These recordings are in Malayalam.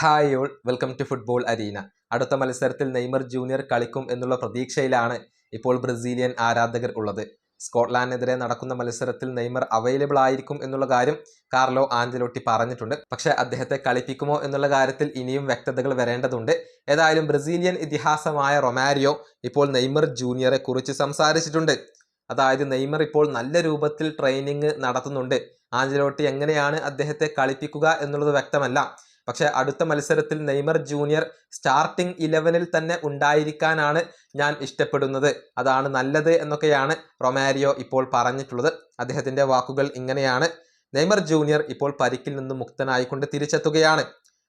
Hi all, welcome to football arena. അടുത്ത മത്സരത്തിൽ നെയ്മർ ജൂനിയർ കളിക്കും എന്നുള്ള പ്രതീക്ഷയിലാണ് ഇപ്പോൾ ബ്രസീലിയൻ ആരാധകർ ഉള്ളത്. സ്കോട്ട്ലാൻഡിനെതിരെ നടക്കുന്ന മത്സരത്തിൽ നെയ്മർ അവൈലബിൾ ആയിരിക്കും എന്നുള്ള കാര്യം കാർലോ ആഞ്ചലോട്ടി പറഞ്ഞിട്ടുണ്ട്. പക്ഷേ അദ്ദേഹത്തെ കളിപ്പിക്കുമോ എന്നുള്ള കാര്യത്തിൽ ഇനിയും വ്യക്തതകൾ വരേണ്ടതുണ്ട്. ഏതായാലും ബ്രസീലിയൻ ഇതിഹാസമായ റൊമാരിയോ ഇപ്പോൾ നെയ്മർ ജൂനിയറെ കുറിച്ച് സംസാരിച്ചിട്ടുണ്ട്. അതായത് നെയ്മർ ഇപ്പോൾ നല്ല രൂപത്തിൽ ട്രെയിനിങ് നടത്തുന്നുണ്ട്. ആഞ്ചലോട്ടി എങ്ങനെയാണ് അദ്ദേഹത്തെ കളിപ്പിക്കുക എന്നുള്ളത് വ്യക്തമല്ല. പക്ഷെ അടുത്ത മത്സരത്തിൽ നെയ്മർ ജൂനിയർ സ്റ്റാർട്ടിംഗ് 11-ൽ തന്നെ ഉണ്ടായിരിക്കാനാണ് ഞാൻ ഇഷ്ടപ്പെടുന്നത്, അതാണ് നല്ലത് എന്നൊക്കെയാണ് റൊമാരിയോ ഇപ്പോൾ പറഞ്ഞിട്ടുള്ളത്. അദ്ദേഹത്തിന്റെ വാക്കുകൾ ഇങ്ങനെയാണ്: നെയ്മർ ജൂനിയർ ഇപ്പോൾ പരിക്കിൽ നിന്ന് മുക്തനായിക്കൊണ്ട് തിരിച്ചെത്തുകയാണ്.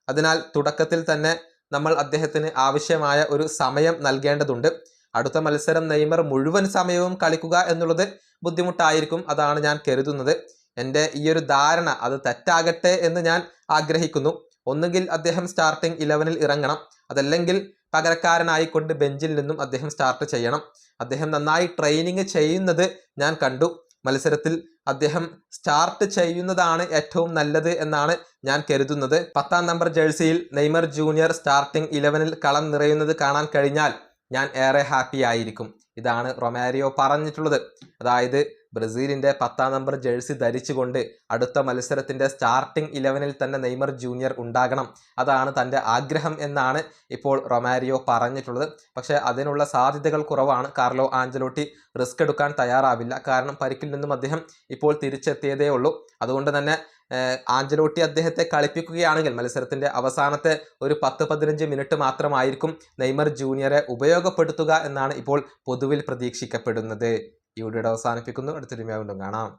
അതിനാൽ തുടക്കത്തിൽ തന്നെ നമ്മൾ അദ്ദേഹത്തിന് ആവശ്യമായ ഒരു സമയം നൽകേണ്ടതുണ്ട്. അടുത്ത മത്സരം നെയ്മർ മുഴുവൻ സമയവും കളിക്കുക എന്നുള്ളത് ബുദ്ധിമുട്ടായിരിക്കും, അതാണ് ഞാൻ കരുതുന്നത്. എൻ്റെ ഈ ഒരു ധാരണ അത് തെറ്റാകട്ടെ എന്ന് ഞാൻ ആഗ്രഹിക്കുന്നു. ഒന്നുകിൽ അദ്ദേഹം സ്റ്റാർട്ടിംഗ് 11-ൽ ഇറങ്ങണം, അതല്ലെങ്കിൽ പകരക്കാരനായിക്കൊണ്ട് ബെഞ്ചിൽ നിന്നും അദ്ദേഹം സ്റ്റാർട്ട് ചെയ്യണം. അദ്ദേഹം നന്നായി ട്രെയിനിങ് ചെയ്യുന്നത് ഞാൻ കണ്ടു. മത്സരത്തിൽ അദ്ദേഹം സ്റ്റാർട്ട് ചെയ്യുന്നതാണ് ഏറ്റവും നല്ലത് എന്നാണ് ഞാൻ കരുതുന്നത്. 10-ാം നമ്പർ ജേഴ്സിയിൽ നെയ്മർ ജൂനിയർ സ്റ്റാർട്ടിംഗ് 11-ൽ കളം നിറയുന്നത് കാണാൻ കഴിഞ്ഞാൽ ഞാൻ ഏറെ ഹാപ്പി ആയിരിക്കും. ഇതാണ് റൊമാരിയോ പറഞ്ഞിട്ടുള്ളത്. അതായത് ബ്രസീലിന്റെ 10-ാം നമ്പർ ജേഴ്സി ധരിച്ചുകൊണ്ട് അടുത്ത മത്സരത്തിന്റെ സ്റ്റാർട്ടിംഗ് 11-ൽ തന്നെ നെയ്മർ ജൂനിയർ ഉണ്ടാകണം, അതാണ് തൻ്റെ ആഗ്രഹം എന്നാണ് ഇപ്പോൾ റൊമാരിയോ പറഞ്ഞിട്ടുള്ളത്. പക്ഷേ അതിനുള്ള സാധ്യതകൾ കുറവാണ്. കാർലോ ആഞ്ചലോട്ടി റിസ്ക് എടുക്കാൻ തയ്യാറാവില്ല. കാരണം പരിക്കിൽ നിന്നും അദ്ദേഹം ഇപ്പോൾ തിരിച്ചെത്തിയതേ ഉള്ളൂ. അതുകൊണ്ട് തന്നെ ആഞ്ചലോട്ടി അദ്ദേഹത്തെ കളിപ്പിക്കുകയാണെങ്കിൽ മത്സരത്തിന്റെ അവസാനത്തെ ഒരു 10-15 മിനിറ്റ് മാത്രമായിരിക്കും നെയ്മർ ജൂനിയറെ ഉപയോഗപ്പെടുത്തുക എന്നാണ് ഇപ്പോൾ പൊതുവിൽ പ്രതീക്ഷിക്കപ്പെടുന്നത്. ഈ വീഡിയോ അവസാനിപ്പിക്കുന്നു. അടുത്തൊരു വീണ്ടും കാണാം.